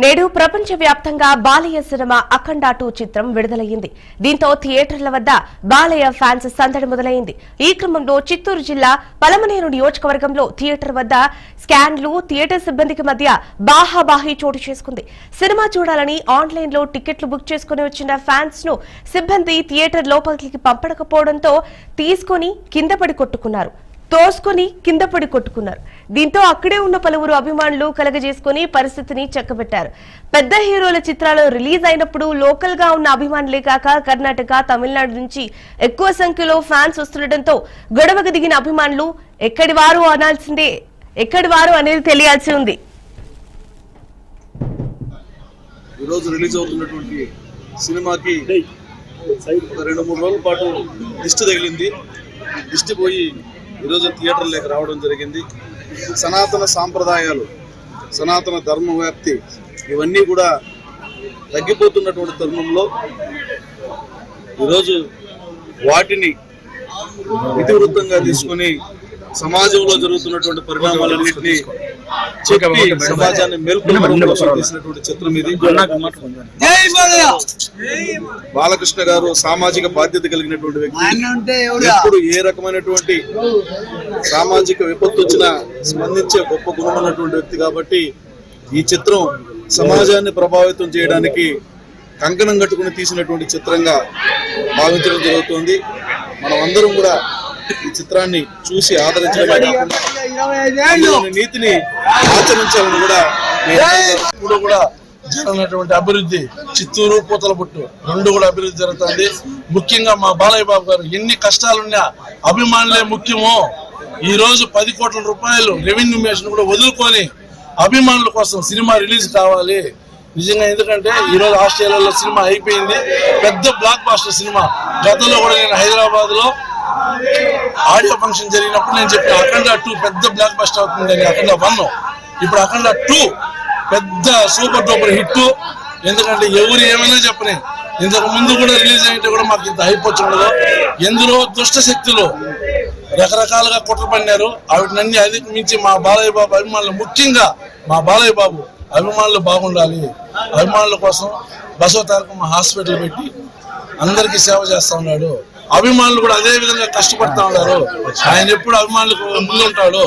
నేడు ప్రపంచవ్యాప్తంగా బాలయ్య సినిమా అఖండ 2 చిత్రం విడుదలయ్యింది. దీంతో థియేటర్ల వద్ద బాలయ్య ఫ్యాన్స్ సందడి మొదలైంది. ఈ క్రమంలో చిత్తూరు జిల్లా పలమనేరు నియోజకవర్గంలో థియేటర్ వద్ద స్కాన్లు, థియేటర్ సిబ్బందికి మధ్య బాహాబాహి చోటు చేసుకుంది. సినిమా చూడాలని ఆన్లైన్లో టికెట్లు బుక్ చేసుకుని వచ్చిన ఫ్యాన్స్ ను సిబ్బంది థియేటర్ లోపలికి పంపడకపోవడంతో తీసుకుని కిందపడి కొట్టుకున్నారు. దీంతో అక్కడే ఉన్న పలువురు అభిమానులు కలగజేసుకుని పరిస్థితిని చక్కబెట్టారు. పెద్ద హీరోల చిత్రాలు రిలీజ్ అయినప్పుడు లోకల్ గా ఉన్న అభిమానులే కాక కర్ణాటక, తమిళనాడు నుంచి ఎక్కువ సంఖ్యలో ఫ్యాన్స్ వస్తుండటంతో గొడవకు దిగిన అభిమానులు ఎక్కడి వారు అనేది తెలియాల్సి ఉంది. ఈరోజు రిలీజ్ అవుతున్నటువంటి సినిమాకి 2-3 రోజుల పాటు దిష్టి తగిలింది. దిష్టి పోయి ఈరోజు థియేటర్లోకి రావడం జరిగింది. సనాతన సాంప్రదాయాలు, సనాతన ధర్మ వ్యాప్తి ఇవన్నీ కూడా తగ్గిపోతున్నటువంటి తరుణంలో ఈరోజు వాటిని ఇతివృత్తంగా తీసుకుని సమాజంలో జరుగుతున్నటువంటి పరిణామాలన్నింటినీ చెప్పి సమాజాన్ని మేల్కొల్పడం కోసం తీసినటువంటి చిత్రం ఇది. బాలకృష్ణ గారు సామాజిక బాధ్యత కలిగినటువంటి వ్యక్తి. ఎప్పుడు ఏ రకమైనటువంటి సామాజిక విపత్తు వచ్చినా స్పందించే గొప్ప గుణం ఉన్నటువంటి వ్యక్తి కాబట్టి ఈ చిత్రం సమాజాన్ని ప్రభావితం చేయడానికి కంకణం కట్టుకుని తీసినటువంటి చిత్రంగా భావించడం జరుగుతుంది. మనం అందరం కూడా ఈ చిత్రాన్ని చూసి ఆదరించడమే కాకుండా నీతిని ఆచరించాలని కూడా ఇప్పుడు కూడా జరుగుతున్నటువంటి అభివృద్ధి, చిత్తూరు పూతలపుట్టు రెండు కూడా అభివృద్ధి జరుగుతుంది. ముఖ్యంగా మా బాలయ్య బాబు గారు ఎన్ని కష్టాలున్నా అభిమానులే ముఖ్యమో ఈ రోజు 10 కోట్ల రూపాయలు రెవెన్యూ మిషన్ కూడా వదులుకొని అభిమానుల కోసం సినిమా రిలీజ్ కావాలి నిజంగా. ఎందుకంటే ఈ రోజు ఆస్ట్రేలియాలో సినిమా అయిపోయింది, పెద్ద బ్లాక్ బాస్టర్ సినిమా. గతంలో కూడా నేను హైదరాబాద్ లో ఆడియో ఫంక్షన్ జరిగినప్పుడు నేను చెప్పిన అఖండ 2 పెద్ద బ్లాక్ బస్టర్ అవుతుందని. అఖండ 1, ఇప్పుడు అఖండ 2 పెద్ద సూపర్ డూపర్ హిట్. ఎందుకంటే ఎవరు ఏమైనా చెప్పని ఇంతకు ముందు కూడా రిలీజ్ అయితే కూడా మాకు ఇంత హైప్ వచ్చిండదు. ఎందులో దుష్ట శక్తులు రకరకాలుగా కుట్ర పడినారు. వాటినన్నీ అధిగమించి మా బాలయ్య బాబు అభిమానులు, ముఖ్యంగా మా బాలయ్య బాబు అభిమానులు బాగుండాలి. అభిమానుల కోసం బసవతారకమ్మ హాస్పిటల్ పెట్టి అందరికీ సేవ చేస్తా ఉన్నాడు. అభిమానులు కూడా అదే విధంగా కష్టపడతా ఉన్నారు. ఆయన ఎప్పుడు అభిమానులకు ముందుంటాడు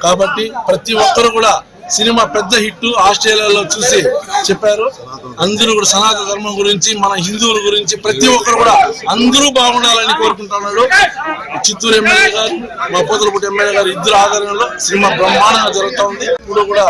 కాబట్టి ప్రతి ఒక్కరు కూడా సినిమా పెద్ద హిట్ ఆస్ట్రేలియాలో చూసి చెప్పారు. అందరూ కూడా సనాతన ధర్మం గురించి, మన హిందువుల గురించి ప్రతి ఒక్కరు కూడా అందరూ బాగుండాలని కోరుకుంటున్నాడు. చిత్తూరు ఎమ్మెల్యే గారు, మా పూతలపూడి ఎమ్మెల్యే గారు ఇద్దరు ఆధ్వర్యంలో సినిమా బ్రహ్మాండంగా జరుగుతూ ఉంది. ఇప్పుడు కూడా